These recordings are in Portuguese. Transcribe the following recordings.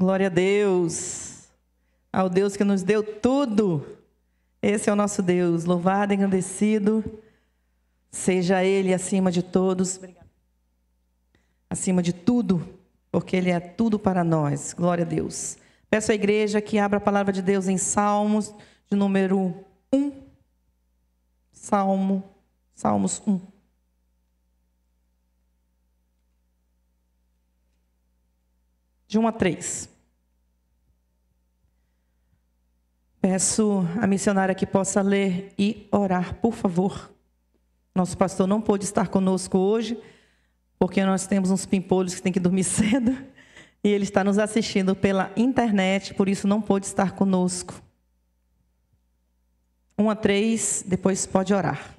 Glória a Deus, ao Deus que nos deu tudo. Esse é o nosso Deus, louvado e engrandecido seja Ele acima de todos, acima de tudo, porque Ele é tudo para nós. Glória a Deus. Peço à igreja que abra a palavra de Deus em Salmos, de número 1. Salmos 1. De 1 a 3. Peço à missionária que possa ler e orar, por favor. Nosso pastor não pôde estar conosco hoje, porque nós temos uns pimpolhos que tem que dormir cedo, e ele está nos assistindo pela internet, por isso não pôde estar conosco. 1 a 3, depois pode orar.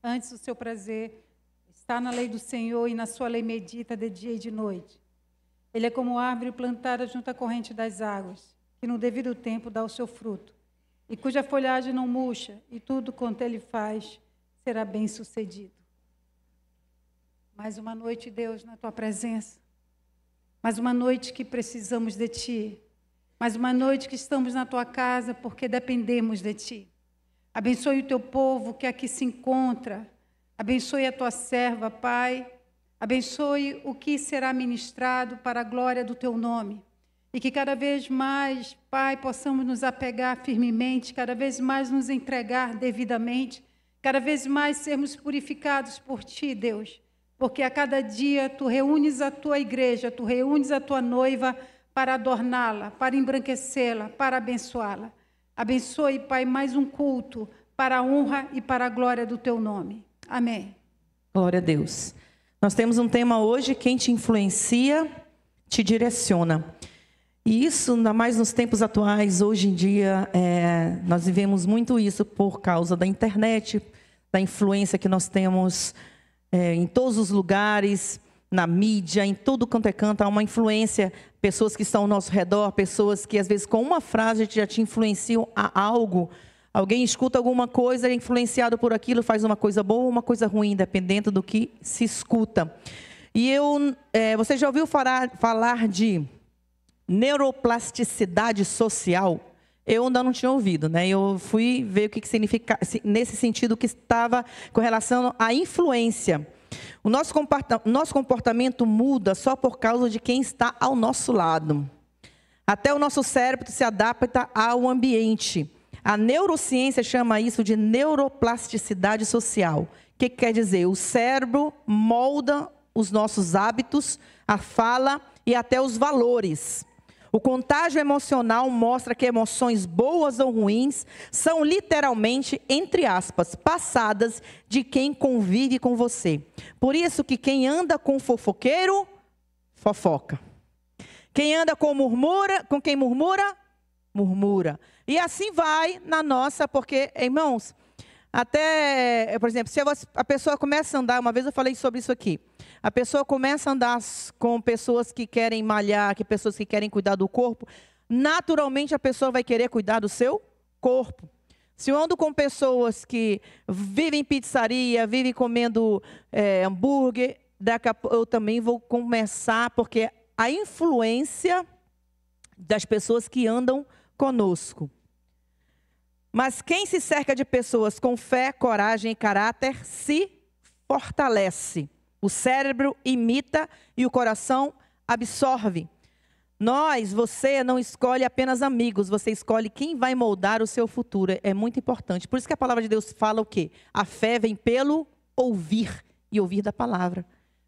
Antes o seu prazer está na lei do Senhor e na sua lei medita de dia e de noite. Ele é como árvore plantada junto à corrente das águas, que no devido tempo dá o seu fruto, e cuja folhagem não murcha, e tudo quanto ele faz será bem sucedido. Mais uma noite, Deus, na tua presença. Mais uma noite que precisamos de ti. Mais uma noite que estamos na tua casa porque dependemos de ti. Abençoe o teu povo que aqui se encontra. Abençoe a tua serva, Pai. Abençoe o que será ministrado para a glória do teu nome. E que cada vez mais, Pai, possamos nos apegar firmemente, cada vez mais nos entregar devidamente, cada vez mais sermos purificados por ti, Deus. Porque a cada dia tu reúnes a tua igreja, tu reúnes a tua noiva para adorná-la, para embranquecê-la, para abençoá-la. Abençoe, Pai, mais um culto para a honra e para a glória do teu nome. Amém. Glória a Deus. Nós temos um tema hoje, quem te influencia, te direciona. E isso, ainda mais nos tempos atuais, hoje em dia, nós vivemos muito isso por causa da internet, da influência que nós temos em todos os lugares, na mídia, em todo quanto é canto, há uma influência, pessoas que estão ao nosso redor, pessoas que às vezes com uma frase já te influenciam a algo. Alguém escuta alguma coisa, é influenciado por aquilo, faz uma coisa boa ou uma coisa ruim, dependendo do que se escuta. E você já ouviu falar de neuroplasticidade social? Eu ainda não tinha ouvido, né? Eu fui ver o que significa, nesse sentido, que estava com relação à influência. O nosso comportamento muda só por causa de quem está ao nosso lado. Até o nosso cérebro se adapta ao ambiente. A neurociência chama isso de neuroplasticidade social. O que quer dizer? O cérebro molda os nossos hábitos, a fala e até os valores. O contágio emocional mostra que emoções boas ou ruins são literalmente, entre aspas, passadas de quem convive com você. Por isso que quem anda com fofoqueiro, fofoca. Quem anda com quem murmura, murmura. E assim vai na nossa, porque, irmãos, até, por exemplo, se a pessoa começa a andar, uma vez eu falei sobre isso aqui, a pessoa começa a andar com pessoas que querem malhar, pessoas que querem cuidar do corpo, naturalmente a pessoa vai querer cuidar do seu corpo. Se eu ando com pessoas que vivem em pizzaria, vivem comendo hambúrguer, daqui a pouco eu também vou começar, porque a influência das pessoas que andam conosco. Mas quem se cerca de pessoas com fé, coragem e caráter se fortalece. O cérebro imita e o coração absorve. Você não escolhe apenas amigos, você escolhe quem vai moldar o seu futuro. É muito importante. Por isso que a palavra de Deus fala o quê? A fé vem pelo ouvir e ouvir da palavra.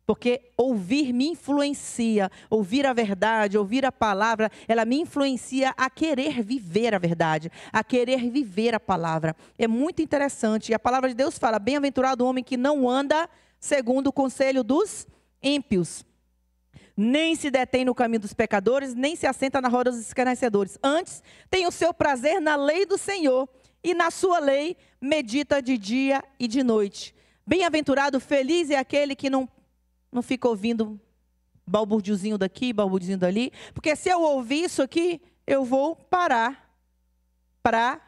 Porque ouvir me influencia, ouvir a verdade, ouvir a palavra, ela me influencia a querer viver a verdade, a querer viver a palavra. É muito interessante. E a palavra de Deus fala, bem-aventurado o homem que não anda segundo o conselho dos ímpios, nem se detém no caminho dos pecadores, nem se assenta na roda dos escarnecedores. Antes, tem o seu prazer na lei do Senhor, e na sua lei medita de dia e de noite. Bem-aventurado, feliz é aquele que não fica ouvindo balburdiozinho daqui, balburdiozinho dali, porque se eu ouvir isso aqui, eu vou parar para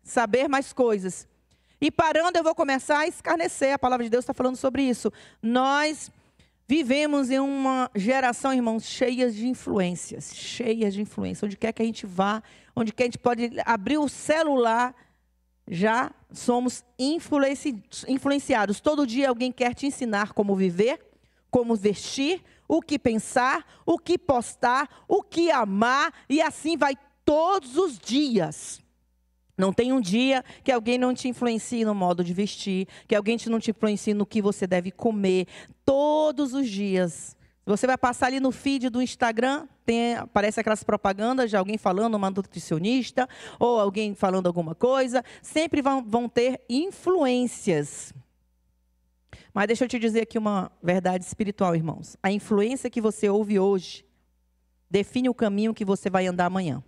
saber mais coisas. E parando, eu vou começar a escarnecer. A palavra de Deus está falando sobre isso. Nós vivemos em uma geração, irmãos, cheias de influências. Cheias de influências. Onde quer que a gente vá, onde quer que a gente pode abrir o celular, já somos influenciados. Todo dia alguém quer te ensinar como viver, como vestir, o que pensar, o que postar, o que amar, e assim vai todos os dias. Não tem um dia que alguém não te influencie no modo de vestir, que alguém não te influencie no que você deve comer. Todos os dias. Você vai passar ali no feed do Instagram, aparece aquelas propagandas de alguém falando, uma nutricionista, ou alguém falando alguma coisa. Sempre vão ter influências. Mas deixa eu te dizer aqui uma verdade espiritual, irmãos. A influência que você ouve hoje define o caminho que você vai andar amanhã.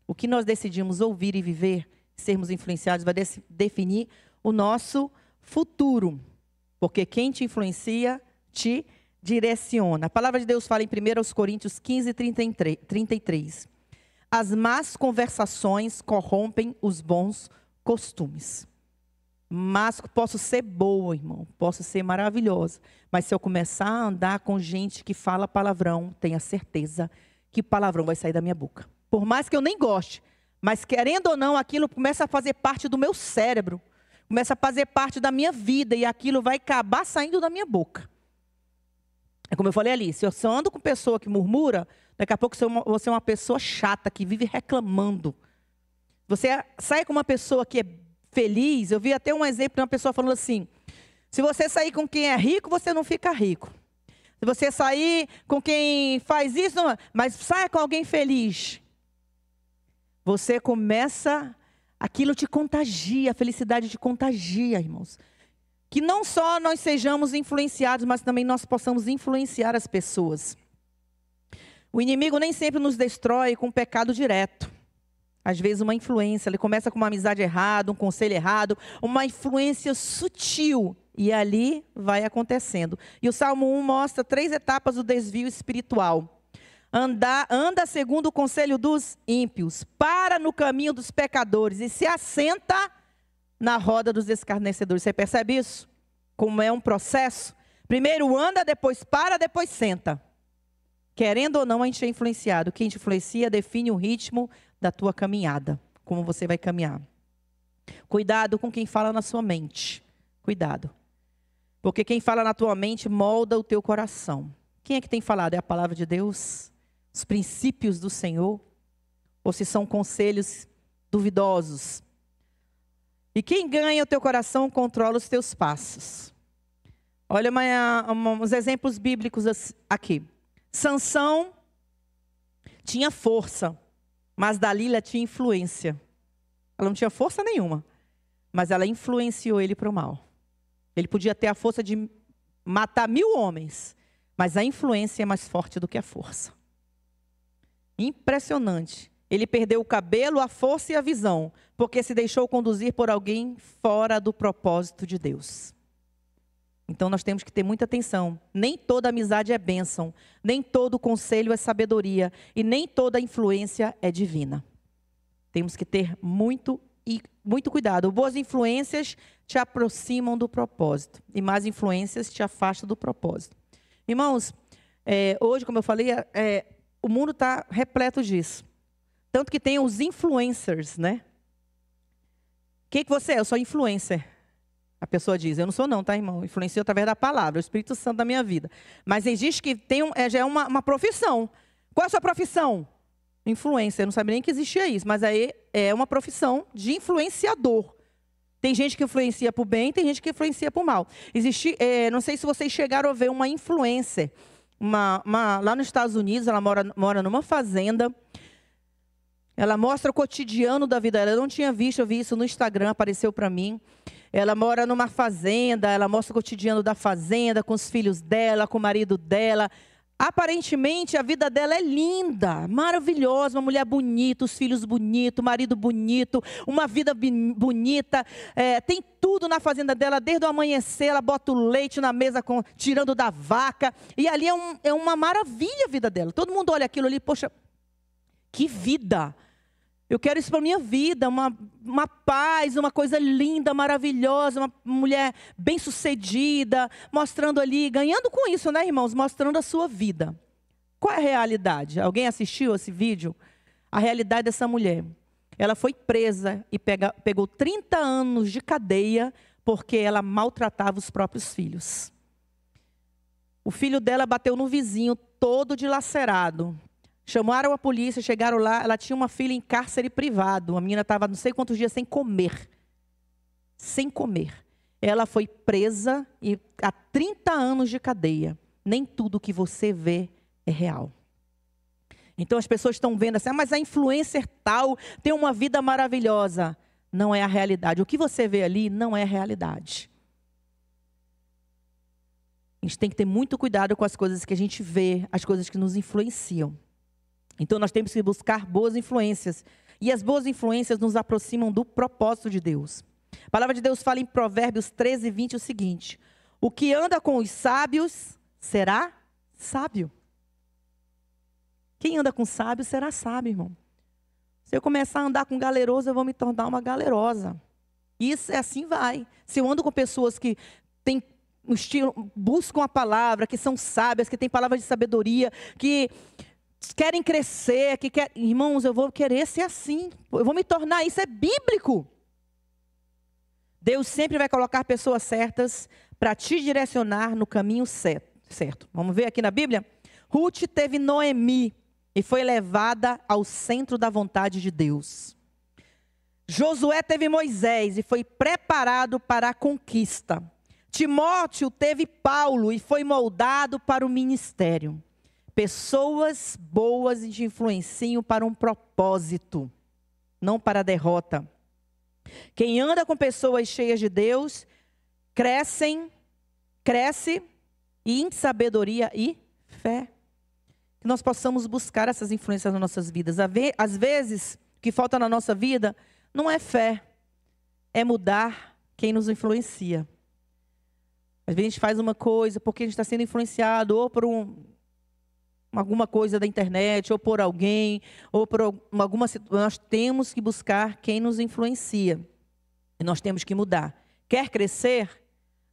O que nós decidimos ouvir e viver, sermos influenciados, vai definir o nosso futuro. Porque quem te influencia, te direciona. A palavra de Deus fala em 1 Coríntios 15, 33. As más conversações corrompem os bons costumes. Mas posso ser boa, irmão, posso ser maravilhosa. Mas se eu começar a andar com gente que fala palavrão, tenha certeza que palavrão vai sair da minha boca. Por mais que eu nem goste, mas querendo ou não, aquilo começa a fazer parte do meu cérebro. Começa a fazer parte da minha vida e aquilo vai acabar saindo da minha boca. É como eu falei ali, se eu ando com pessoa que murmura, daqui a pouco você é uma pessoa chata, que vive reclamando. Você sai com uma pessoa que é feliz. Eu vi até um exemplo de uma pessoa falando assim: se você sair com quem é rico, você não fica rico. Se você sair com quem faz isso, não, mas saia com alguém feliz. Você começa, aquilo te contagia, a felicidade te contagia, irmãos. Que não só nós sejamos influenciados, mas também nós possamos influenciar as pessoas. O inimigo nem sempre nos destrói com pecado direto. Às vezes uma influência, ele começa com uma amizade errada, um conselho errado, uma influência sutil. E ali vai acontecendo. E o Salmo 1 mostra 3 etapas do desvio espiritual. Anda segundo o conselho dos ímpios, para no caminho dos pecadores e se assenta na roda dos escarnecedores. Você percebe isso? Como é um processo? Primeiro anda, depois para, depois senta. Querendo ou não, a gente é influenciado. Quem te influencia define o ritmo da tua caminhada, como você vai caminhar. Cuidado com quem fala na sua mente. Cuidado. Porque quem fala na tua mente molda o teu coração. Quem é que tem falado? É a palavra de Deus? Os princípios do Senhor? Ou se são conselhos duvidosos? E quem ganha o teu coração controla os teus passos. Olha uns exemplos bíblicos aqui. Sansão tinha força, mas Dalila tinha influência. Ela não tinha força nenhuma, mas ela influenciou ele para o mal. Ele podia ter a força de matar 1000 homens, mas a influência é mais forte do que a força. Impressionante. Ele perdeu o cabelo, a força e a visão, porque se deixou conduzir por alguém fora do propósito de Deus. Então nós temos que ter muita atenção. Nem toda amizade é bênção, nem todo conselho é sabedoria, e nem toda influência é divina. Temos que ter muito cuidado. Boas influências te aproximam do propósito, e más influências te afastam do propósito. Irmãos, hoje, como eu falei, o mundo está repleto disso. Tanto que tem os influencers, né? O que você é? Eu sou influencer. A pessoa diz, eu não sou não, tá, irmão? Influencio através da palavra, o Espírito Santo da minha vida. Mas existe que já é uma profissão. Qual é a sua profissão? Influencer. Eu não sabia nem que existia isso, mas aí é uma profissão de influenciador. Tem gente que influencia para o bem, tem gente que influencia para o mal. Não sei se vocês chegaram a ver uma influencer. Lá nos Estados Unidos, ela mora numa fazenda. Ela mostra o cotidiano da vida dela. Eu não tinha visto, eu vi isso no Instagram, apareceu para mim. Ela mora numa fazenda, ela mostra o cotidiano da fazenda, com os filhos dela, com o marido dela. Aparentemente, a vida dela é linda, maravilhosa, uma mulher bonita, os filhos bonitos, o marido bonito, uma vida bonita. Tem tudo na fazenda dela, desde o amanhecer, ela bota o leite na mesa, tirando da vaca. E ali é uma maravilha a vida dela. Todo mundo olha aquilo ali, poxa, que vida. Eu quero isso para a minha vida, uma paz, uma coisa linda, maravilhosa, uma mulher bem-sucedida, mostrando ali, ganhando com isso, né, irmãos? Mostrando a sua vida. Qual é a realidade? Alguém assistiu esse vídeo? A realidade dessa mulher. Ela foi presa e pegou 30 anos de cadeia porque ela maltratava os próprios filhos. O filho dela bateu no vizinho, todo dilacerado. Chamaram a polícia, chegaram lá, ela tinha uma filha em cárcere privado. A menina estava não sei quantos dias sem comer. Sem comer. Ela foi presa e há 30 anos de cadeia. Nem tudo que você vê é real. Então as pessoas estão vendo assim, mas a influencer tal tem uma vida maravilhosa. Não é a realidade. O que você vê ali não é a realidade. A gente tem que ter muito cuidado com as coisas que a gente vê, as coisas que nos influenciam. Então nós temos que buscar boas influências. E as boas influências nos aproximam do propósito de Deus. A palavra de Deus fala em Provérbios 13, 20 o seguinte: o que anda com os sábios será sábio. Quem anda com sábio será sábio, irmão. Se eu começar a andar com galeroso, eu vou me tornar uma galerosa. Isso é assim vai. Se eu ando com pessoas que têm um estilo, buscam a palavra, que são sábias, que têm palavras de sabedoria, que querem crescer, irmãos, eu vou querer ser assim. Eu vou me tornar, isso é bíblico. Deus sempre vai colocar pessoas certas para te direcionar no caminho certo. Vamos ver aqui na Bíblia? Ruth teve Noemi e foi levada ao centro da vontade de Deus. Josué teve Moisés e foi preparado para a conquista. Timóteo teve Paulo e foi moldado para o ministério. Pessoas boas te influenciam para um propósito, não para a derrota. Quem anda com pessoas cheias de Deus, cresce em sabedoria e fé. Que nós possamos buscar essas influências nas nossas vidas. Às vezes, o que falta na nossa vida não é fé, é mudar quem nos influencia. Às vezes a gente faz uma coisa porque a gente está sendo influenciado ou por alguma coisa da internet, ou por alguém, ou por alguma situação. Nós temos que buscar quem nos influencia. E nós temos que mudar. Quer crescer?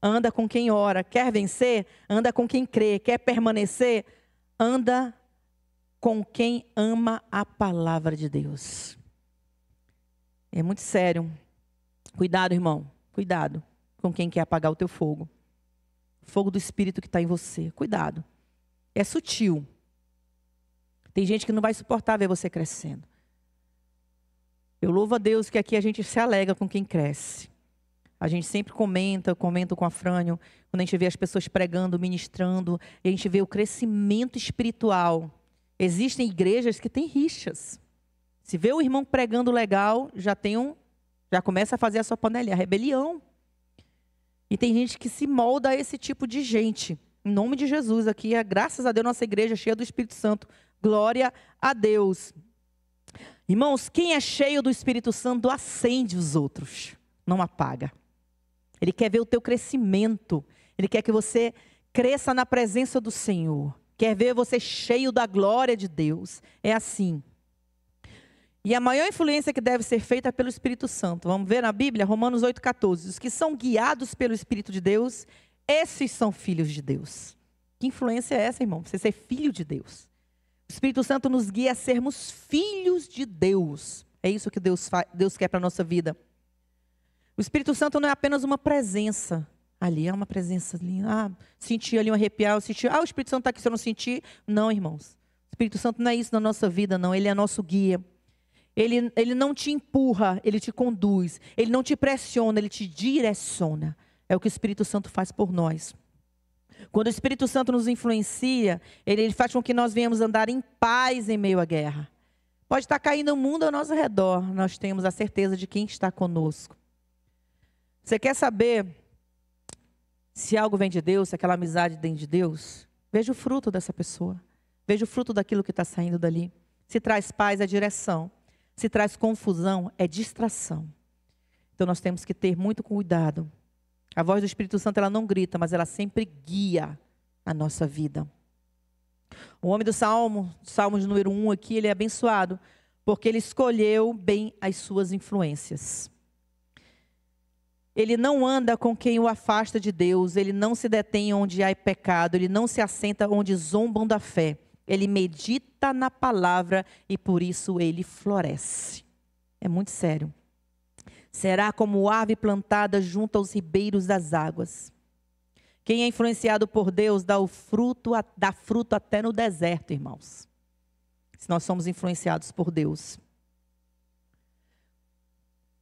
Anda com quem ora. Quer vencer? Anda com quem crê. Quer permanecer? Anda com quem ama a palavra de Deus. É muito sério. Cuidado, irmão. Cuidado com quem quer apagar o teu fogo. O fogo do Espírito que está em você. Cuidado. É sutil. Tem gente que não vai suportar ver você crescendo. Eu louvo a Deus que aqui a gente se alegra com quem cresce. A gente sempre comenta, eu comento com a Frânio, quando a gente vê as pessoas pregando, ministrando, e a gente vê o crescimento espiritual. Existem igrejas que têm rixas. Se vê o irmão pregando legal, já começa a fazer a sua panelinha, a rebelião. E tem gente que se molda a esse tipo de gente. Em nome de Jesus, aqui, graças a Deus, nossa igreja é cheia do Espírito Santo. Glória a Deus. Irmãos, quem é cheio do Espírito Santo acende os outros, não apaga. Ele quer ver o teu crescimento. Ele quer que você cresça na presença do Senhor. Quer ver você cheio da glória de Deus. É assim. E a maior influência que deve ser feita é pelo Espírito Santo. Vamos ver na Bíblia, Romanos 8,14. Os que são guiados pelo Espírito de Deus, esses são filhos de Deus. Que influência é essa, irmão? Você ser filho de Deus. O Espírito Santo nos guia a sermos filhos de Deus. É isso que Deus quer para a nossa vida. O Espírito Santo não é apenas uma presença. Ali é uma presença ali. Senti ali um arrepiar. O Espírito Santo está aqui se eu não sentir. Não, irmãos. O Espírito Santo não é isso na nossa vida, não. Ele é nosso guia. Ele não te empurra, ele te conduz. Ele não te pressiona, ele te direciona. É o que o Espírito Santo faz por nós. Quando o Espírito Santo nos influencia, ele faz com que nós venhamos andar em paz em meio à guerra. Pode estar caindo o mundo ao nosso redor, nós temos a certeza de quem está conosco. Você quer saber se algo vem de Deus, se aquela amizade vem de Deus? Veja o fruto dessa pessoa. Veja o fruto daquilo que está saindo dali. Se traz paz, é direção. Se traz confusão, é distração. Então nós temos que ter muito cuidado. A voz do Espírito Santo, ela não grita, mas ela sempre guia a nossa vida. O homem do Salmo de número 1 aqui, ele é abençoado, porque ele escolheu bem as suas influências. Ele não anda com quem o afasta de Deus, ele não se detém onde há pecado, ele não se assenta onde zombam da fé. Ele medita na palavra e por isso ele floresce. É muito sério. Será como árvore plantada junto aos ribeiros das águas. Quem é influenciado por Deus dá fruto até no deserto, irmãos. Se nós somos influenciados por Deus.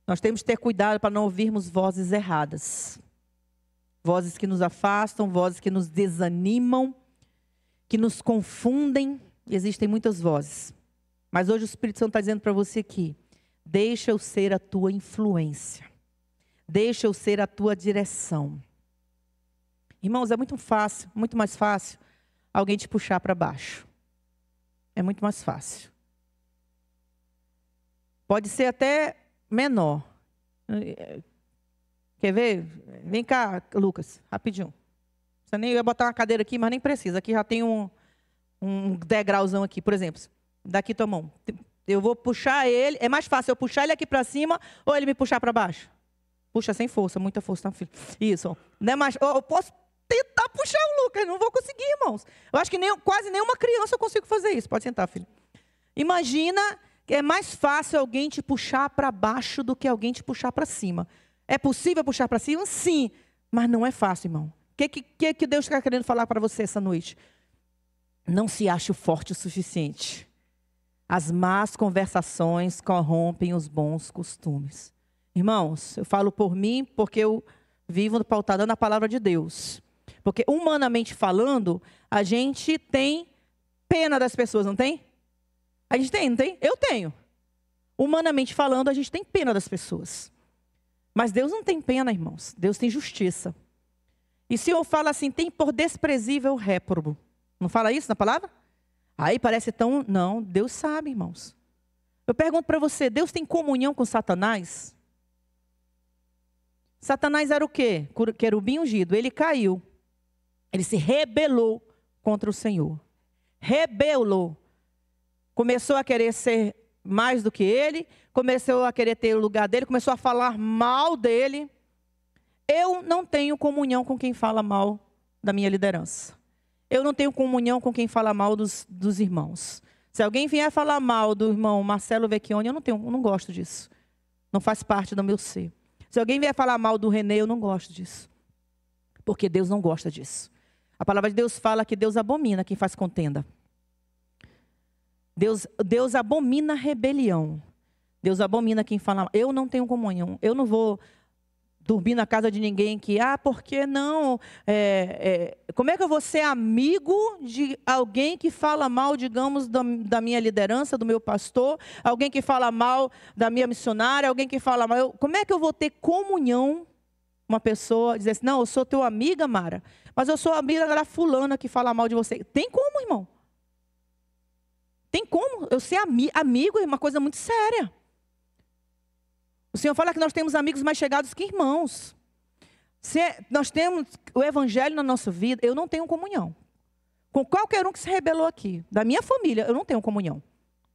Nós temos que ter cuidado para não ouvirmos vozes erradas. Vozes que nos afastam, vozes que nos desanimam, que nos confundem. Existem muitas vozes. Mas hoje o Espírito Santo está dizendo para você aqui, deixa eu ser a tua influência. Deixa eu ser a tua direção. Irmãos, é muito fácil, muito mais fácil alguém te puxar para baixo. É muito mais fácil. Pode ser até menor. Quer ver? Vem cá, Lucas, rapidinho. Você nem ia botar uma cadeira aqui, mas nem precisa. Aqui já tem um degrauzão aqui, por exemplo. Daqui tua mão. Eu vou puxar ele. É mais fácil eu puxar ele aqui para cima ou ele me puxar para baixo? Puxa sem força, muita força, tá, filho? Isso. Não é mais. Eu posso tentar puxar o Lucas, não vou conseguir, irmãos. Eu acho que quase nenhuma criança eu consigo fazer isso. Pode sentar, filho. Imagina que é mais fácil alguém te puxar para baixo do que alguém te puxar para cima. É possível puxar para cima? Sim, mas não é fácil, irmão. O que Deus está querendo falar para você essa noite? Não se ache forte o suficiente. As más conversações corrompem os bons costumes. Irmãos, eu falo por mim porque eu vivo pautada na palavra de Deus. Porque humanamente falando, a gente tem pena das pessoas, não tem? A gente tem, não tem? Eu tenho. Humanamente falando, a gente tem pena das pessoas. Mas Deus não tem pena, irmãos. Deus tem justiça. E se eu falo assim, tem por desprezível o réprobo. Não fala isso na palavra? Aí parece tão... Não, Deus sabe, irmãos. Eu pergunto para você, Deus tem comunhão com Satanás? Satanás era o quê? Querubim ungido. Ele caiu. Ele se rebelou contra o Senhor. Rebelou. Começou a querer ser mais do que ele. Começou a querer ter o lugar dele. Começou a falar mal dele. Eu não tenho comunhão com quem fala mal da minha liderança. Eu não tenho comunhão com quem fala mal dos irmãos. Se alguém vier falar mal do irmão Marcelo Vecchione, eu não gosto disso. Não faz parte do meu ser. Se alguém vier falar mal do Renê, eu não gosto disso. Porque Deus não gosta disso. A palavra de Deus fala que Deus abomina quem faz contenda. Deus abomina a rebelião. Deus abomina quem fala mal. Eu não tenho comunhão. Eu não vou dormir na casa de ninguém que, por que não? Como é que eu vou ser amigo de alguém que fala mal, digamos, da minha liderança, do meu pastor, alguém que fala mal da minha missionária, alguém que fala mal. Como é que eu vou ter comunhão? Uma pessoa dizer assim, não, eu sou teu amiga, Mara, mas eu sou amiga da fulana que fala mal de você. Tem como, irmão? Tem como? Eu ser amigo é uma coisa muito séria. O Senhor fala que nós temos amigos mais chegados que irmãos. Se nós temos o evangelho na nossa vida, eu não tenho comunhão. Com qualquer um que se rebelou aqui, da minha família, eu não tenho comunhão.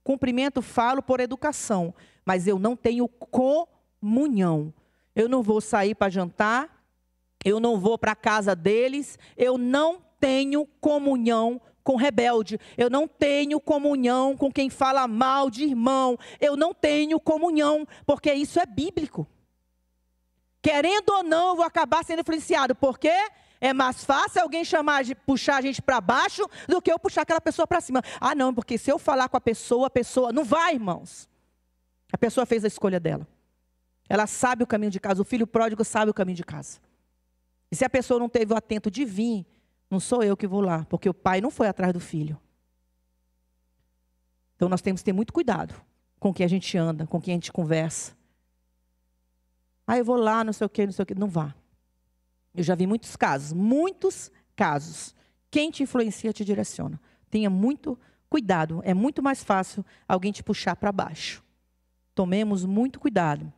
Cumprimento, falo por educação, mas eu não tenho comunhão. Eu não vou sair para jantar, eu não vou para a casa deles, eu não tenho comunhão com rebelde, eu não tenho comunhão com quem fala mal de irmão, eu não tenho comunhão, porque isso é bíblico. Querendo ou não, eu vou acabar sendo influenciado, porque é mais fácil alguém puxar a gente para baixo, do que eu puxar aquela pessoa para cima. Não, porque se eu falar com a pessoa não vai, irmãos. A pessoa fez a escolha dela. Ela sabe o caminho de casa, o filho pródigo sabe o caminho de casa. E se a pessoa não teve o atento de vir, não sou eu que vou lá, porque o pai não foi atrás do filho. Então nós temos que ter muito cuidado com quem a gente anda, com quem a gente conversa. Eu vou lá, não sei o quê. Não vá. Eu já vi muitos casos. Quem te influencia te direciona. Tenha muito cuidado. É muito mais fácil alguém te puxar para baixo. Tomemos muito cuidado.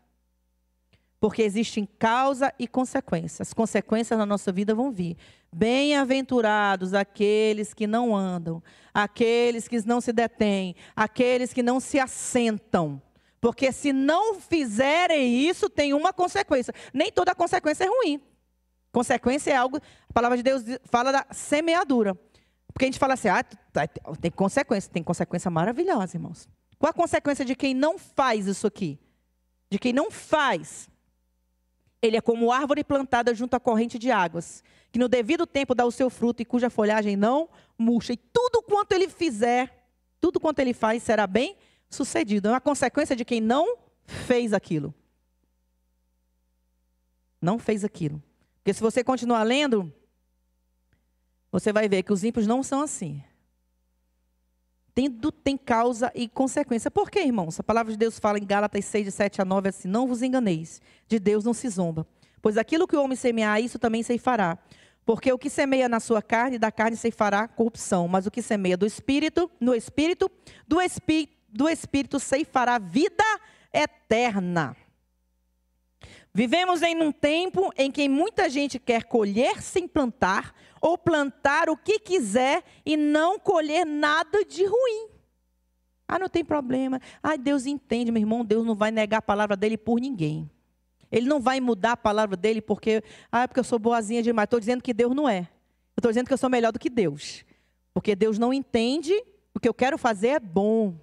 Porque existem causa e consequência. As consequências na nossa vida vão vir. Bem-aventurados aqueles que não andam, aqueles que não se detêm, aqueles que não se assentam. Porque se não fizerem isso, tem uma consequência. Nem toda consequência é ruim. Consequência é algo, a palavra de Deus fala da semeadura. Porque a gente fala assim, tem consequência maravilhosa, irmãos. Qual a consequência de quem não faz isso aqui? De quem não faz. Ele é como árvore plantada junto à corrente de águas, que no devido tempo dá o seu fruto e cuja folhagem não murcha. E tudo quanto ele fizer, tudo quanto ele faz será bem sucedido. É uma consequência de quem não fez aquilo. Não fez aquilo. Porque se você continuar lendo, você vai ver que os ímpios não são assim. Tem causa e consequência. Por quê, irmãos? A palavra de Deus fala em Gálatas 6, de 7 a 9, assim, não vos enganeis, de Deus não se zomba. Pois aquilo que o homem semear, isso também ceifará. Porque o que semeia na sua carne, da carne ceifará corrupção. Mas o que semeia do Espírito, do Espírito ceifará vida eterna. Vivemos em um tempo em que muita gente quer colher sem plantar, ou plantar o que quiser e não colher nada de ruim. Não tem problema. Deus entende, meu irmão, Deus não vai negar a palavra dele por ninguém. Ele não vai mudar a palavra dele porque eu sou boazinha demais. Estou dizendo que Deus não é. Eu estou dizendo que eu sou melhor do que Deus. Porque Deus não entende, o que eu quero fazer é bom.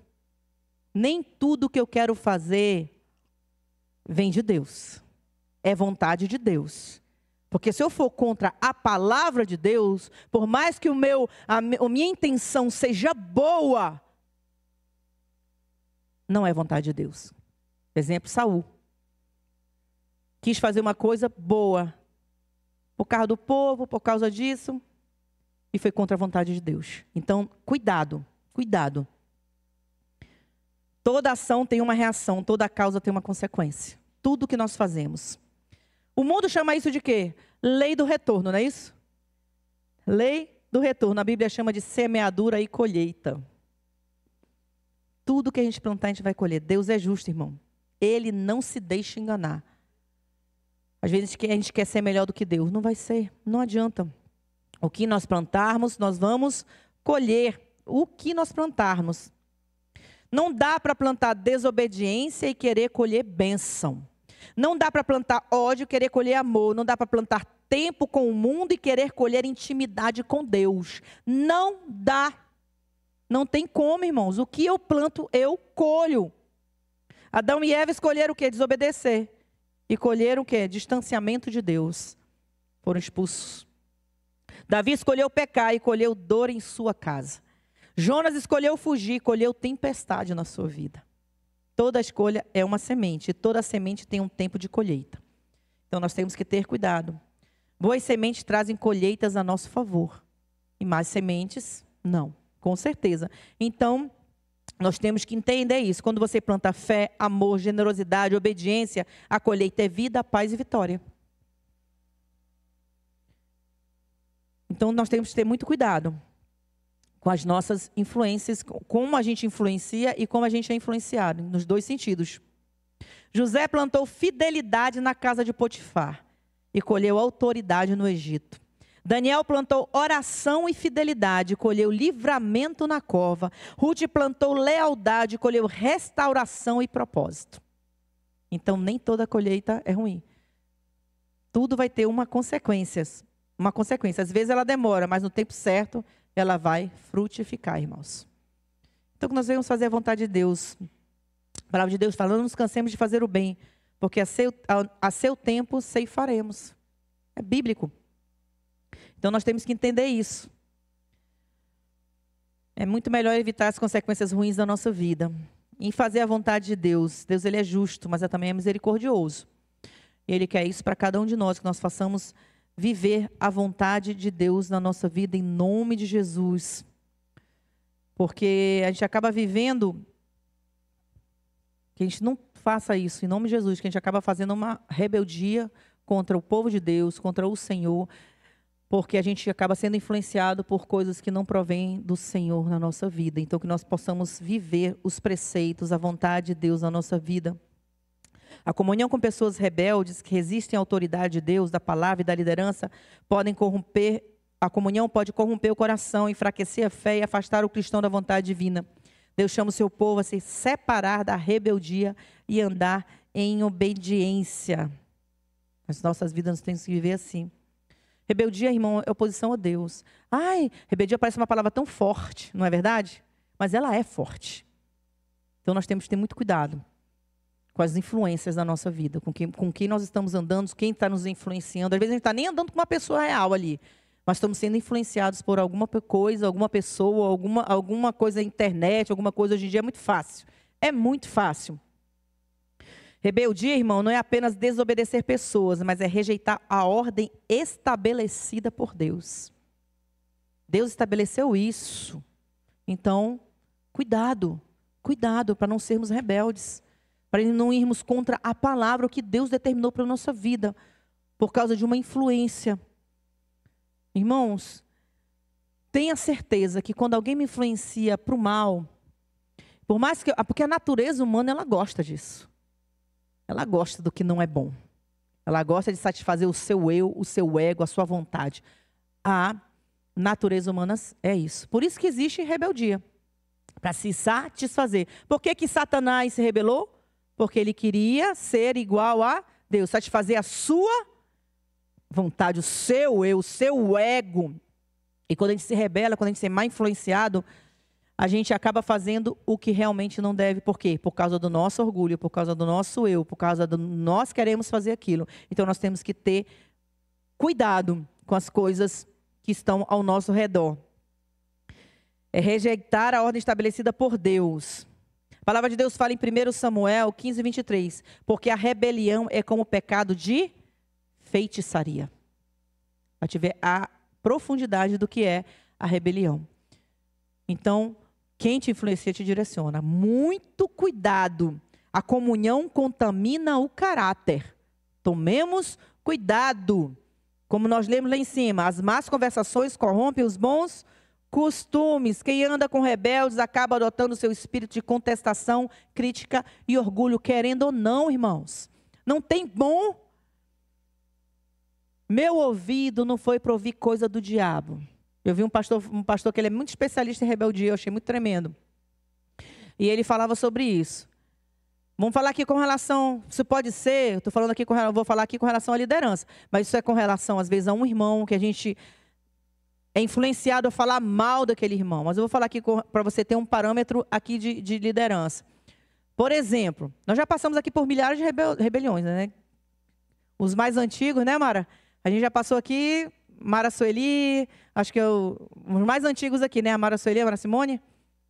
Nem tudo que eu quero fazer vem de Deus. É vontade de Deus. Porque se eu for contra a palavra de Deus, por mais que a minha intenção seja boa, não é vontade de Deus. Exemplo, Saul. Quis fazer uma coisa boa, por causa do povo, por causa disso, e foi contra a vontade de Deus. Então, cuidado, cuidado. Toda ação tem uma reação, toda causa tem uma consequência. Tudo que nós fazemos. O mundo chama isso de quê? Lei do retorno, não é isso? Lei do retorno. A Bíblia chama de semeadura e colheita. Tudo que a gente plantar, a gente vai colher. Deus é justo, irmão. Ele não se deixa enganar. Às vezes a gente quer ser melhor do que Deus. Não vai ser, não adianta. O que nós plantarmos, nós vamos colher. O que nós plantarmos. Não dá para plantar desobediência e querer colher bênção. Não dá para plantar ódio e querer colher amor. Não dá para plantar tempo com o mundo e querer colher intimidade com Deus. Não dá. Não tem como, irmãos. O que eu planto, eu colho. Adão e Eva escolheram o quê? Desobedecer. E colheram o quê? Distanciamento de Deus. Foram expulsos. Davi escolheu pecar e colheu dor em sua casa. Jonas escolheu fugir e colheu tempestade na sua vida. Toda escolha é uma semente. E toda semente tem um tempo de colheita. Então nós temos que ter cuidado. Boas sementes trazem colheitas a nosso favor. E más sementes, não. Com certeza. Então, nós temos que entender isso. Quando você planta fé, amor, generosidade, obediência, a colheita é vida, paz e vitória. Então, nós temos que ter muito cuidado com as nossas influências, como a gente influencia e como a gente é influenciado, nos dois sentidos. José plantou fidelidade na casa de Potifar e colheu autoridade no Egito. Daniel plantou oração e fidelidade, colheu livramento na cova. Ruth plantou lealdade, colheu restauração e propósito. Então, nem toda colheita é ruim. Tudo vai ter uma consequência. Uma consequência. Às vezes ela demora, mas no tempo certo ela vai frutificar, irmãos. Então, nós devemos fazer a vontade de Deus. A palavra de Deus fala, não nos cansemos de fazer o bem, porque a seu tempo ceifaremos. É bíblico. Então, nós temos que entender isso. É muito melhor evitar as consequências ruins da nossa vida. Em fazer a vontade de Deus. Deus, ele é justo, mas também é misericordioso. Ele quer isso para cada um de nós, que nós façamos viver a vontade de Deus na nossa vida, em nome de Jesus. Porque a gente acaba vivendo, que a gente não faça isso, em nome de Jesus, que a gente acaba fazendo uma rebeldia contra o povo de Deus, contra o Senhor, porque a gente acaba sendo influenciado por coisas que não provêm do Senhor na nossa vida. Então, que nós possamos viver os preceitos, a vontade de Deus na nossa vida. A comunhão com pessoas rebeldes que resistem à autoridade de Deus, da palavra e da liderança, a comunhão pode corromper o coração, enfraquecer a fé e afastar o cristão da vontade divina. Deus chama o seu povo a se separar da rebeldia e andar em obediência. As nossas vidas nós temos que viver assim. Rebeldia, irmão, é oposição a Deus. Ai, rebeldia parece uma palavra tão forte, não é verdade? Mas ela é forte. Então nós temos que ter muito cuidado com as influências da nossa vida, com quem nós estamos andando, quem está nos influenciando. Às vezes a gente está nem andando com uma pessoa real ali, mas estamos sendo influenciados por alguma coisa, alguma pessoa, alguma coisa na internet, alguma coisa. Hoje em dia é muito fácil. É muito fácil. Rebeldia, irmão, não é apenas desobedecer pessoas, mas é rejeitar a ordem estabelecida por Deus. Deus estabeleceu isso. Então, cuidado para não sermos rebeldes, para não irmos contra a palavra, o que Deus determinou para a nossa vida, por causa de uma influência. Irmãos, tenha certeza que quando alguém me influencia para o mal, porque a natureza humana, ela gosta disso. Ela gosta do que não é bom. Ela gosta de satisfazer o seu eu, o seu ego, a sua vontade. A natureza humana é isso. Por isso que existe rebeldia. Para se satisfazer. Por que Satanás se rebelou? Porque ele queria ser igual a Deus. Satisfazer a sua vontade, o seu eu, o seu ego. E quando a gente se rebela, quando a gente é mal influenciado, a gente acaba fazendo o que realmente não deve. Por quê? Por causa do nosso orgulho, por causa do nosso eu, por causa do nós queremos fazer aquilo. Então nós temos que ter cuidado com as coisas que estão ao nosso redor. É rejeitar a ordem estabelecida por Deus. A palavra de Deus fala em 1 Samuel 15, 23. Porque a rebelião é como o pecado de feitiçaria. Para te ver a profundidade do que é a rebelião. Então, quem te influencia te direciona. Muito cuidado. A comunhão contamina o caráter. Tomemos cuidado. Como nós lemos lá em cima, as más conversações corrompem os bons costumes. Quem anda com rebeldes acaba adotando o seu espírito de contestação, crítica e orgulho, querendo ou não, irmãos. Não tem bom. Meu ouvido não foi para ouvir coisa do diabo. Eu vi um pastor que ele é muito especialista em rebeldia, eu achei muito tremendo. E ele falava sobre isso. Vamos falar aqui com relação, isso pode ser, vou falar aqui com relação à liderança, mas isso é com relação, às vezes, a um irmão que a gente é influenciado a falar mal daquele irmão. Mas eu vou falar aqui para você ter um parâmetro aqui de liderança. Por exemplo, nós já passamos aqui por milhares de rebeliões, né? Os mais antigos, né, Mara? A gente já passou aqui, Mara Sueli, acho que os mais antigos aqui, né? A Mara Sueli e a Mara Simone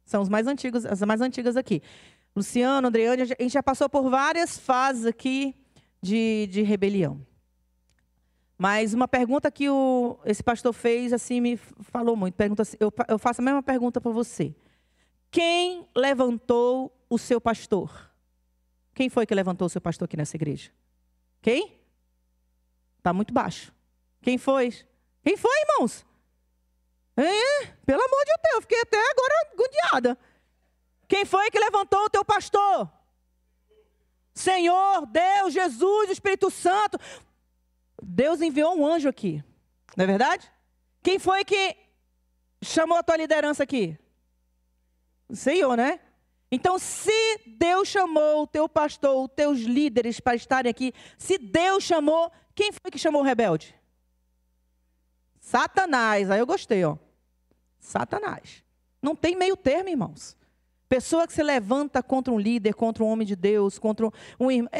são os mais antigos, as mais antigas aqui. Luciano, Andreane, a gente já passou por várias fases aqui de rebelião. Mas uma pergunta que esse pastor fez, assim, me falou muito. Pergunta assim, eu faço a mesma pergunta para você. Quem levantou o seu pastor? Quem foi que levantou o seu pastor aqui nessa igreja? Quem? Está muito baixo. Quem foi? Quem foi, irmãos? Pelo amor de Deus, eu fiquei até agora agoniada. Quem foi que levantou o teu pastor? Senhor, Deus, Jesus, Espírito Santo. Deus enviou um anjo aqui, não é verdade? Quem foi que chamou a tua liderança aqui? O Senhor, né? Então, se Deus chamou o teu pastor, os teus líderes para estarem aqui, se Deus chamou, quem foi que chamou o rebelde? Satanás. Aí eu gostei, ó. Satanás. Não tem meio termo, irmãos. Pessoa que se levanta contra um líder, contra um homem de Deus, contra um irmão,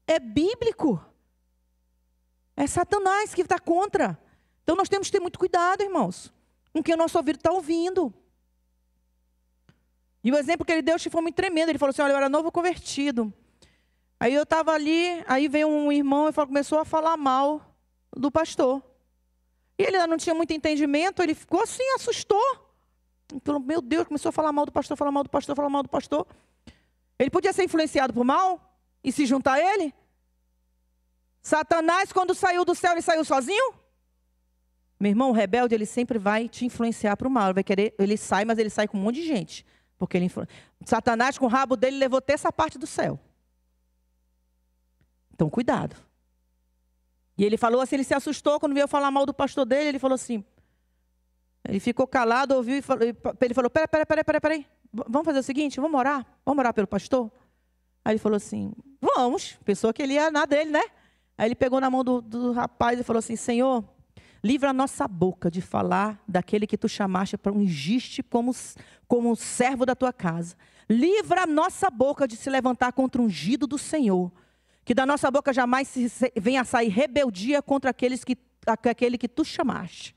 é bíblico. É Satanás que está contra. Então nós temos que ter muito cuidado, irmãos, com quem o nosso ouvido está ouvindo. E o exemplo que ele deu foi muito tremendo. Ele falou assim, olha, eu era novo convertido. Aí eu estava ali, aí veio um irmão e começou a falar mal do pastor. E ele ainda não tinha muito entendimento, ele ficou assim, assustou. Então, meu Deus, começou a falar mal do pastor, falar mal do pastor, falar mal do pastor. Ele podia ser influenciado por mal e se juntar a ele? Satanás, quando saiu do céu, ele saiu sozinho? Meu irmão, o rebelde, ele sempre vai te influenciar para o mal. Ele sai, mas ele sai com um monte de gente. Porque Satanás, com o rabo dele, levou até essa parte do céu. Então, cuidado. E ele falou assim, ele se assustou quando veio falar mal do pastor dele, ele falou assim, ele ficou calado, ouviu e falou, ele falou, peraí, vamos fazer o seguinte, vamos orar pelo pastor? Aí ele falou assim, vamos, pensou que ele ia na dele, né? Aí ele pegou na mão do rapaz e falou assim, Senhor, livra a nossa boca de falar daquele que tu chamaste para ungir-te como servo da tua casa. Livra a nossa boca de se levantar contra o ungido do Senhor. Que da nossa boca jamais venha a sair rebeldia contra aquele que tu chamaste.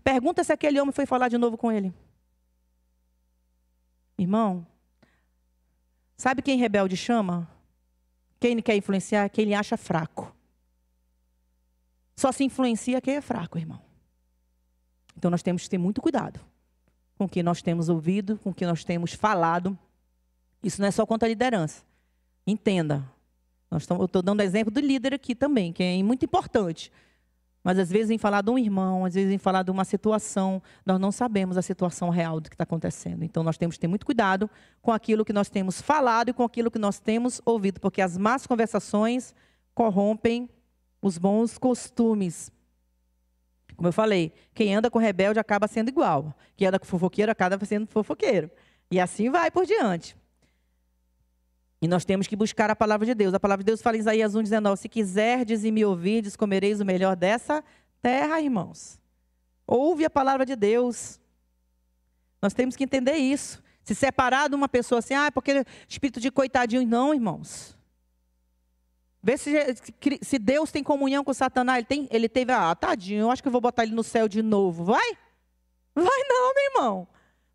Pergunta se aquele homem foi falar de novo com ele. Irmão, sabe quem rebelde chama? Quem ele quer influenciar? Quem ele acha fraco. Só se influencia quem é fraco, irmão. Então nós temos que ter muito cuidado com o que nós temos ouvido, com o que nós temos falado. Isso não é só contra a liderança. Entenda. Eu estou dando exemplo do líder aqui também, que é muito importante. Mas às vezes em falar de um irmão, às vezes em falar de uma situação, nós não sabemos a situação real do que está acontecendo. Então nós temos que ter muito cuidado com aquilo que nós temos falado e com aquilo que nós temos ouvido, porque as más conversações corrompem os bons costumes. Como eu falei, quem anda com rebelde acaba sendo igual. Quem anda com fofoqueiro acaba sendo fofoqueiro. E assim vai por diante. E nós temos que buscar a palavra de Deus. A palavra de Deus fala em Isaías 1,19, se quiserdes e me ouvirdes, comereis o melhor dessa terra, irmãos. Ouve a palavra de Deus. Nós temos que entender isso. Se separar de uma pessoa assim, porque espírito de coitadinho, não, irmãos. Vê se Deus tem comunhão com Satanás. Ele teve, tadinho, eu acho que eu vou botar ele no céu de novo. Vai? Vai não, meu irmão.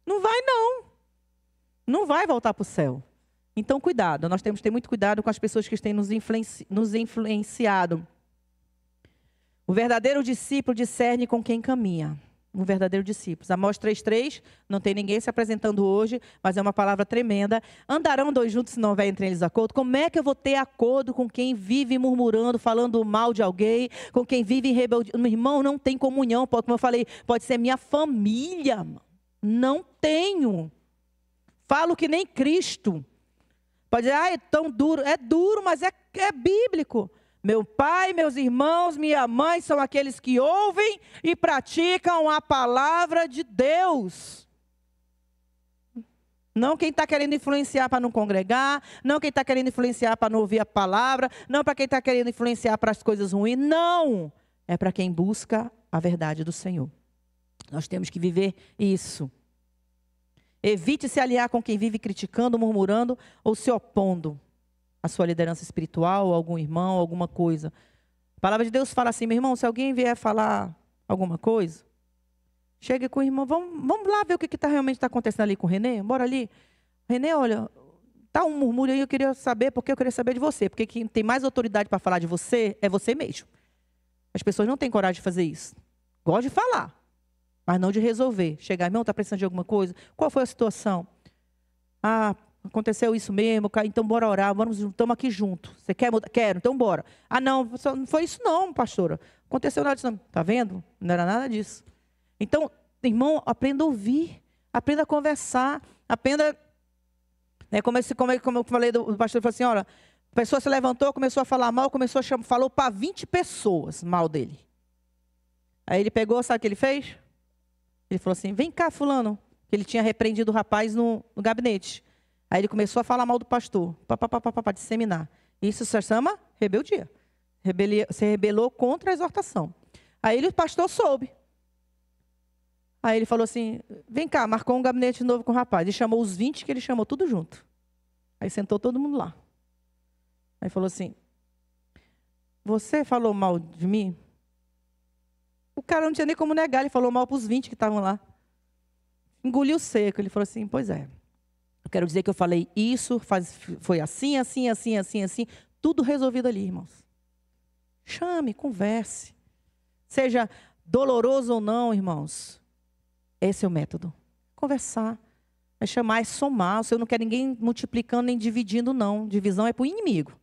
Não vai não. Não vai voltar para o céu. Então, cuidado. Nós temos que ter muito cuidado com as pessoas que têm nos influenciado. O verdadeiro discípulo discerne com quem caminha. Um verdadeiro discípulo. Amós 3,3, não tem ninguém se apresentando hoje, mas é uma palavra tremenda. Andarão dois juntos se não houver entre eles acordo? Como é que eu vou ter acordo com quem vive murmurando, falando mal de alguém, com quem vive em rebeldia? Meu irmão, não tem comunhão, como eu falei, pode ser minha família. Não tenho. Falo que nem Cristo. Pode dizer, é tão duro. É duro, mas é bíblico. Meu pai, meus irmãos, minha mãe são aqueles que ouvem e praticam a palavra de Deus. Não quem está querendo influenciar para não congregar, não quem está querendo influenciar para não ouvir a palavra, não para quem está querendo influenciar para as coisas ruins, não. É para quem busca a verdade do Senhor. Nós temos que viver isso. Evite se aliar com quem vive criticando, murmurando ou se opondo à sua liderança espiritual, algum irmão, alguma coisa. A palavra de Deus fala assim, meu irmão, se alguém vier falar alguma coisa, chega com o irmão, vamos lá ver o que realmente está acontecendo ali com o Renê, bora ali. Renê, olha, está um murmúrio aí, eu queria saber, porque eu queria saber de você, porque quem tem mais autoridade para falar de você é você mesmo. As pessoas não têm coragem de fazer isso. Gosto de falar, mas não de resolver. Chegar, irmão, está precisando de alguma coisa? Qual foi a situação? Aconteceu isso mesmo, então bora orar, estamos aqui juntos. Você quer mudar? Quero, então bora. Não, não foi isso não, pastora. Aconteceu nada disso. Está vendo? Não era nada disso. Então, irmão, aprenda a ouvir, aprenda a conversar, aprenda... Como eu falei do pastor, ele falou assim, olha, a pessoa se levantou, começou a falar mal, falou para 20 pessoas mal dele. Aí ele pegou, sabe o que ele fez? Ele falou assim, vem cá, fulano. Ele tinha repreendido o rapaz no gabinete. Aí ele começou a falar mal do pastor, para disseminar. Isso se chama rebeldia. Se rebelou contra a exortação. Aí o pastor soube. Aí ele falou assim, vem cá, marcou um gabinete novo com o rapaz. Ele chamou os 20 que ele chamou tudo junto. Aí sentou todo mundo lá. Aí falou assim, você falou mal de mim? O cara não tinha nem como negar, ele falou mal para os 20 que estavam lá. Engoliu seco, ele falou assim, pois é. Eu quero dizer que eu falei isso, foi assim, assim, assim, assim, assim. Tudo resolvido ali, irmãos. Chame, converse. Seja doloroso ou não, irmãos. Esse é o método. Conversar. É chamar, é somar. Eu não quero ninguém multiplicando nem dividindo, não. Divisão é para o inimigo.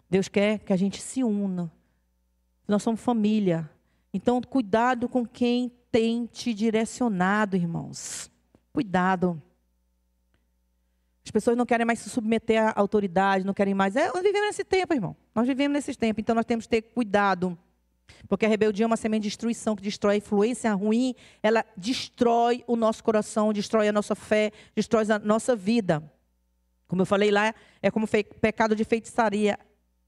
Deus quer que a gente se una. Nós somos família. Então, cuidado com quem tem te direcionado, irmãos. Cuidado. As pessoas não querem mais se submeter à autoridade, não querem mais. Nós vivemos nesse tempo, irmão. Nós vivemos nesse tempo, então nós temos que ter cuidado. Porque a rebeldia é uma semente de destruição, que destrói a influência ruim, ela destrói o nosso coração, destrói a nossa fé, destrói a nossa vida. Como eu falei lá, é como pecado de feitiçaria.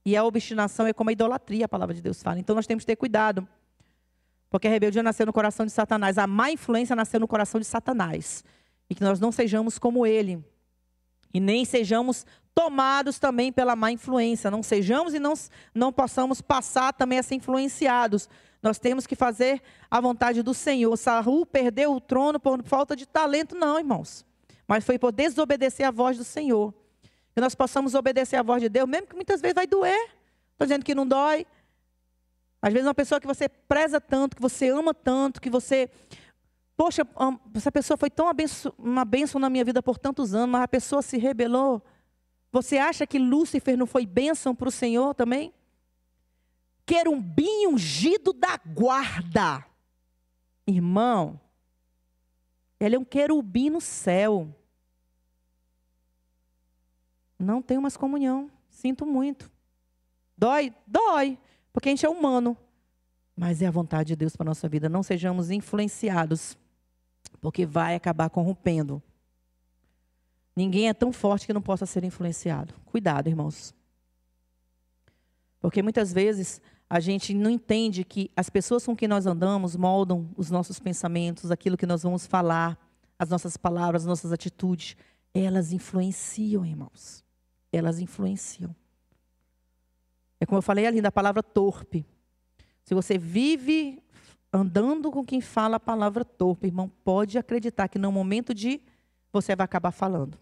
E a obstinação é como a idolatria, a palavra de Deus fala. Então nós temos que ter cuidado. Porque a rebeldia nasceu no coração de Satanás. A má influência nasceu no coração de Satanás. E que nós não sejamos como ele. E nem sejamos tomados também pela má influência. Não sejamos e não possamos passar também a ser influenciados. Nós temos que fazer a vontade do Senhor. Saul perdeu o trono por falta de talento, não, irmãos. Mas foi por desobedecer a voz do Senhor. Que nós possamos obedecer a voz de Deus, mesmo que muitas vezes vai doer. Estou dizendo que não dói. Às vezes uma pessoa que você preza tanto, que você ama tanto, que você... Poxa, essa pessoa foi tão uma bênção na minha vida por tantos anos, mas a pessoa se rebelou. Você acha que Lúcifer não foi bênção para o Senhor também? Querubim ungido da guarda. Irmão, ele é um querubim no céu. Não tenho mais comunhão. Sinto muito. Dói? Dói. Porque a gente é humano. Mas é a vontade de Deus para a nossa vida. Não sejamos influenciados. Porque vai acabar corrompendo. Ninguém é tão forte que não possa ser influenciado. Cuidado, irmãos. Porque muitas vezes a gente não entende que as pessoas com quem nós andamos moldam os nossos pensamentos, aquilo que nós vamos falar, as nossas palavras, as nossas atitudes. Elas influenciam, irmãos. Elas influenciam. É como eu falei ali da palavra torpe. Se você vive andando com quem fala a palavra torpe, irmão, pode acreditar que no momento de você vai acabar falando.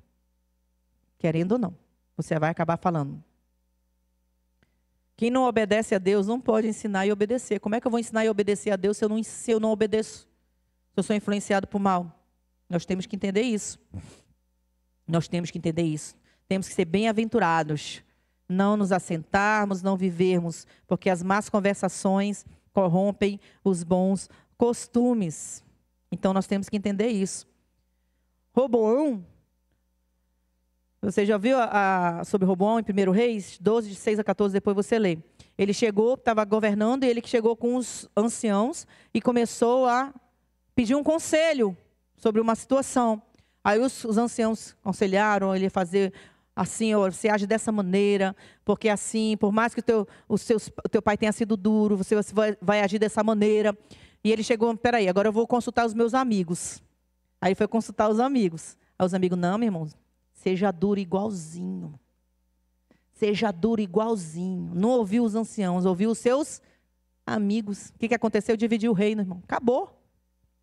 Querendo ou não, você vai acabar falando. Quem não obedece a Deus não pode ensinar e obedecer. Como é que eu vou ensinar e obedecer a Deus se eu não obedeço? Se eu sou influenciado por mal? Nós temos que entender isso. Nós temos que entender isso. Temos que ser bem-aventurados. Não nos assentarmos, não vivermos, porque as más conversações corrompem os bons costumes. Então nós temos que entender isso. Roboão, você já viu sobre Roboão em 1 Reis 12, de 6 a 14, depois você lê. Ele chegou, estava governando, e ele que chegou com os anciãos e começou a pedir um conselho sobre uma situação. Aí os anciãos aconselharam ele a fazer assim, ó, você age dessa maneira, porque assim, por mais que o teu pai tenha sido duro, você vai agir dessa maneira. E ele chegou, peraí, agora eu vou consultar os meus amigos. Aí foi consultar os amigos. Aí os amigos, não, meu irmão, seja duro igualzinho. Seja duro igualzinho. Não ouviu os anciãos, ouviu os seus amigos. O que aconteceu? Dividiu o reino, irmão. Acabou.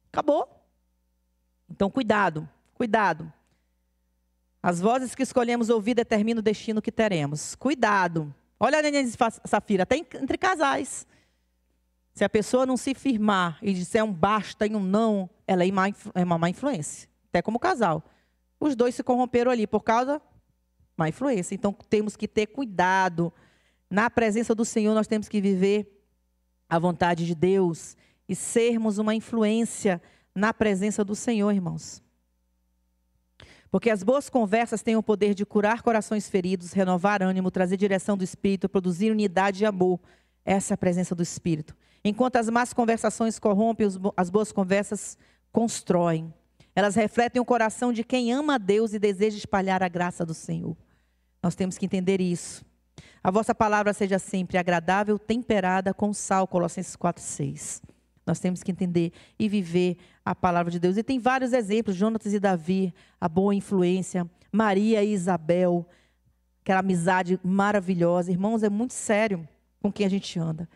Acabou. Então, cuidado, cuidado. As vozes que escolhemos ouvir determinam o destino que teremos. Cuidado. Olha a Neném de Safira, até entre casais. Se a pessoa não se firmar e disser um basta e um não, ela é uma má influência. Até como casal. Os dois se corromperam ali por causa da má influência. Então, temos que ter cuidado. Na presença do Senhor, nós temos que viver a vontade de Deus e sermos uma influência na presença do Senhor, irmãos. Porque as boas conversas têm o poder de curar corações feridos, renovar ânimo, trazer direção do Espírito, produzir unidade e amor. Essa é a presença do Espírito. Enquanto as más conversações corrompem, as boas conversas constroem. Elas refletem o coração de quem ama a Deus e deseja espalhar a graça do Senhor. Nós temos que entender isso. A vossa palavra seja sempre agradável, temperada com sal, Colossenses 4:6. Nós temos que entender e viver a palavra de Deus. E tem vários exemplos, Jonatas e Davi, a boa influência, Maria e Isabel, aquela amizade maravilhosa. Irmãos, é muito sério com quem a gente anda.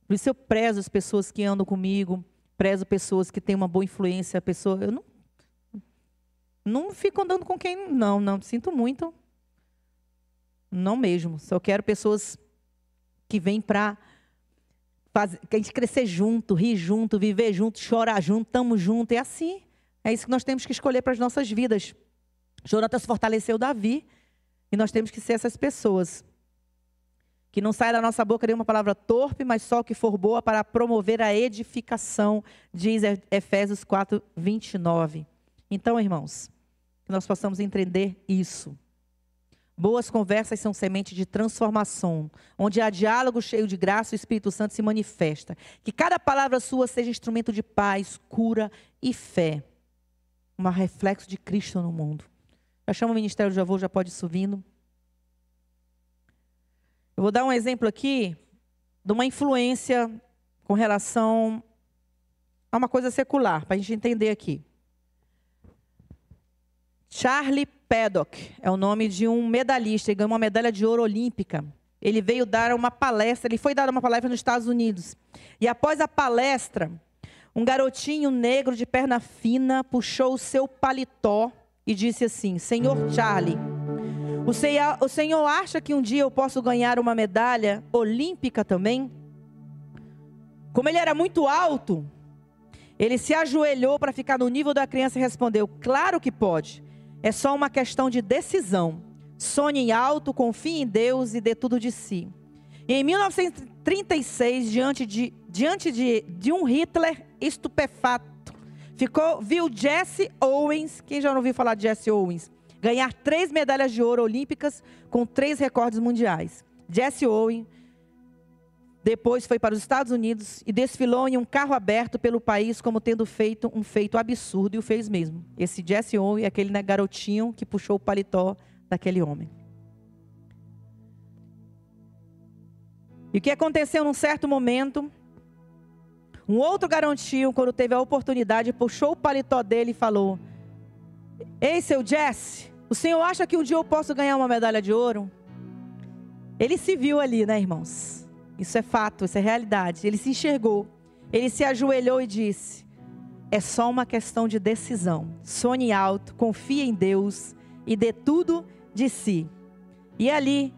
Por isso eu prezo as pessoas que andam comigo, prezo pessoas que têm uma boa influência. Eu não fico andando com quem, não, sinto muito. Não mesmo, só quero pessoas que vêm para que a gente crescer junto, rir junto, viver junto, chorar junto, estamos juntos, é assim. É isso que nós temos que escolher para as nossas vidas. Jonatas fortaleceu Davi, e nós temos que ser essas pessoas. Que não saia da nossa boca nenhuma palavra torpe, mas só que for boa para promover a edificação, diz Efésios 4:29. Então, irmãos, que nós possamos entender isso. Boas conversas são semente de transformação, onde há diálogo cheio de graça, o Espírito Santo se manifesta. Que cada palavra sua seja instrumento de paz, cura e fé. Um reflexo de Cristo no mundo. Já chama o Ministério de Avô, já pode ir subindo. Eu vou dar um exemplo aqui de uma influência com relação a uma coisa secular, para a gente entender aqui. Charlie Paddock é o nome de um medalhista, ele ganhou uma medalha de ouro olímpica. Ele veio dar uma palestra, ele foi dar uma palestra nos Estados Unidos. E após a palestra, um garotinho negro de perna fina puxou o seu paletó e disse assim: Senhor Charlie, o senhor acha que um dia eu posso ganhar uma medalha olímpica também? Como ele era muito alto, ele se ajoelhou para ficar no nível da criança e respondeu: claro que pode. É só uma questão de decisão. Sonhe alto, confie em Deus e dê tudo de si. E em 1936, diante de um Hitler estupefato, viu Jesse Owens, quem já não ouviu falar de Jesse Owens, ganhar 3 medalhas de ouro olímpicas com 3 recordes mundiais. Jesse Owens depois foi para os Estados Unidos e desfilou em um carro aberto pelo país como tendo feito um feito absurdo, e o fez mesmo. Esse Jesse Owens é aquele garotinho que puxou o paletó daquele homem. E o que aconteceu num certo momento, um outro garotinho, quando teve a oportunidade, puxou o paletó dele e falou: ei, seu Jesse, o senhor acha que um dia eu posso ganhar uma medalha de ouro? Ele se viu ali, né, irmãos? Isso é fato, isso é realidade. Ele se enxergou, ele se ajoelhou e disse: é só uma questão de decisão. Sonhe alto, confie em Deus e dê tudo de si. E ali,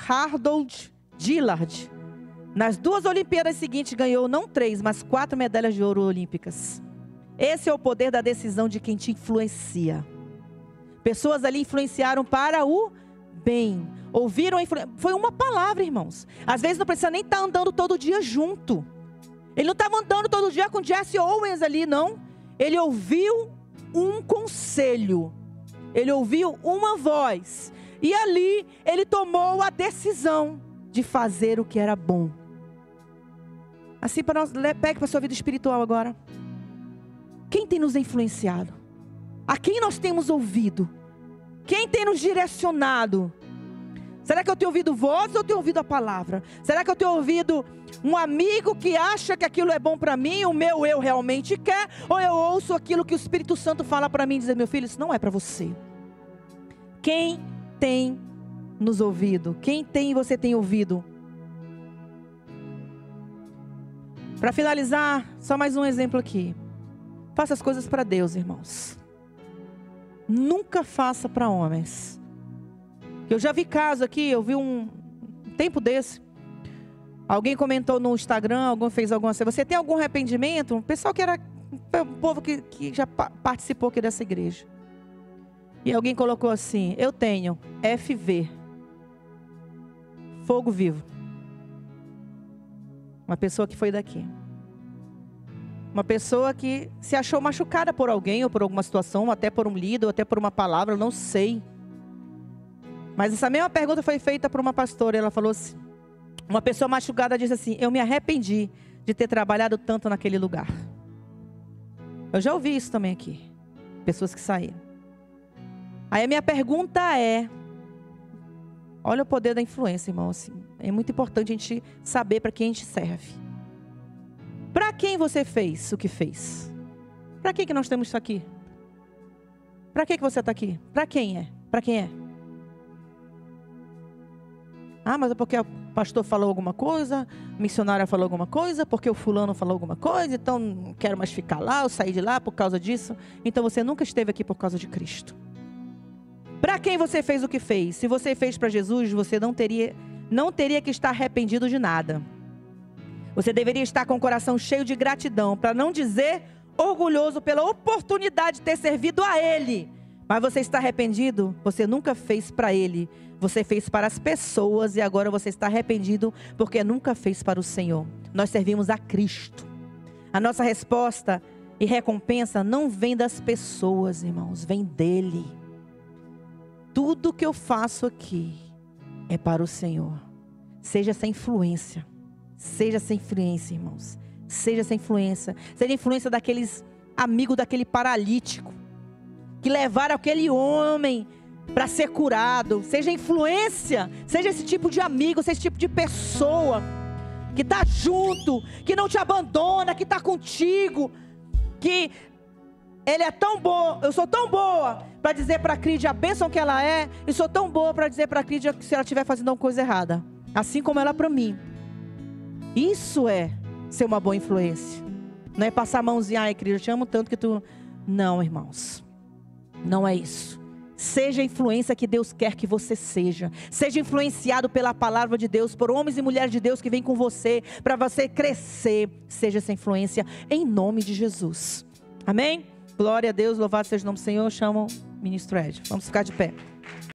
Harold Gillard, nas 2 Olimpíadas seguintes, ganhou não 3, mas 4 medalhas de ouro olímpicas. Esse é o poder da decisão de quem te influencia. Pessoas ali influenciaram para o bem. Ouviram a influência. Foi uma palavra, irmãos. Às vezes não precisa nem estar andando todo dia junto. Ele não estava andando todo dia com Jesse Owens ali, não. Ele ouviu um conselho. Ele ouviu uma voz. E ali ele tomou a decisão de fazer o que era bom. Assim, para nós, pegue para a sua vida espiritual agora. Quem tem nos influenciado? A quem nós temos ouvido? Quem tem nos direcionado? Será que eu tenho ouvido voz ou eu tenho ouvido a palavra? Será que eu tenho ouvido um amigo que acha que aquilo é bom para mim, o meu eu realmente quer? Ou eu ouço aquilo que o Espírito Santo fala para mim e diz: meu filho, isso não é para você. Quem tem nos ouvido? Quem tem e você tem ouvido? Para finalizar, só mais um exemplo aqui. Faça as coisas para Deus, irmãos. Nunca faça para homens. Eu já vi caso aqui, eu vi um tempo desse. Alguém comentou no Instagram, alguém fez alguma coisa. Você tem algum arrependimento? Um pessoal que era um povo que já participou aqui dessa igreja. E alguém colocou assim: eu tenho FV, fogo vivo. Uma pessoa que foi daqui. Uma pessoa que se achou machucada por alguém, ou por alguma situação, ou até por um líder, ou até por uma palavra, eu não sei. Mas essa mesma pergunta foi feita por uma pastora. Ela falou assim, uma pessoa machucada disse assim: eu me arrependi de ter trabalhado tanto naquele lugar. Eu já ouvi isso também aqui. Pessoas que saíram. Aí a minha pergunta é, olha o poder da influência, irmão. Assim, é muito importante a gente saber para quem a gente serve. Para quem você fez o que fez? Para que nós temos isso aqui? Para que você está aqui? Para quem é? Para quem é? Ah, mas é porque o pastor falou alguma coisa, a missionária falou alguma coisa, porque o fulano falou alguma coisa, então não quero mais ficar lá, eu saí de lá por causa disso. Então você nunca esteve aqui por causa de Cristo. Para quem você fez o que fez? Se você fez para Jesus, você não teria que estar arrependido de nada. Você deveria estar com o coração cheio de gratidão, para não dizer orgulhoso pela oportunidade de ter servido a Ele. Mas você está arrependido? Você nunca fez para Ele. Você fez para as pessoas e agora você está arrependido porque nunca fez para o Senhor. Nós servimos a Cristo. A nossa resposta E recompensa não vem das pessoas, irmãos, vem dele. Tudo que eu faço aqui é para o Senhor. Seja essa influência. Seja essa influência, irmãos. Seja essa influência. Seja a influência daqueles amigos daquele paralítico que levaram aquele homem para ser curado. Seja influência. Seja esse tipo de amigo, seja esse tipo de pessoa que está junto, que não te abandona, que está contigo, que ele é tão bom, eu sou tão boa para dizer para a Crídia a bênção que ela é, e sou tão boa para dizer para a Crídia que se ela estiver fazendo alguma coisa errada, assim como ela para mim. Isso é ser uma boa influência. Não é passar a mãozinha, ai Crídia, eu te amo tanto que tu... Não, irmãos, não é isso. Seja a influência que Deus quer que você seja. Seja influenciado pela palavra de Deus, por homens e mulheres de Deus que vêm com você, para você crescer. Seja essa influência em nome de Jesus. Amém? Glória a Deus, louvado seja o nome do Senhor. Chamo o ministro Ed. Vamos ficar de pé.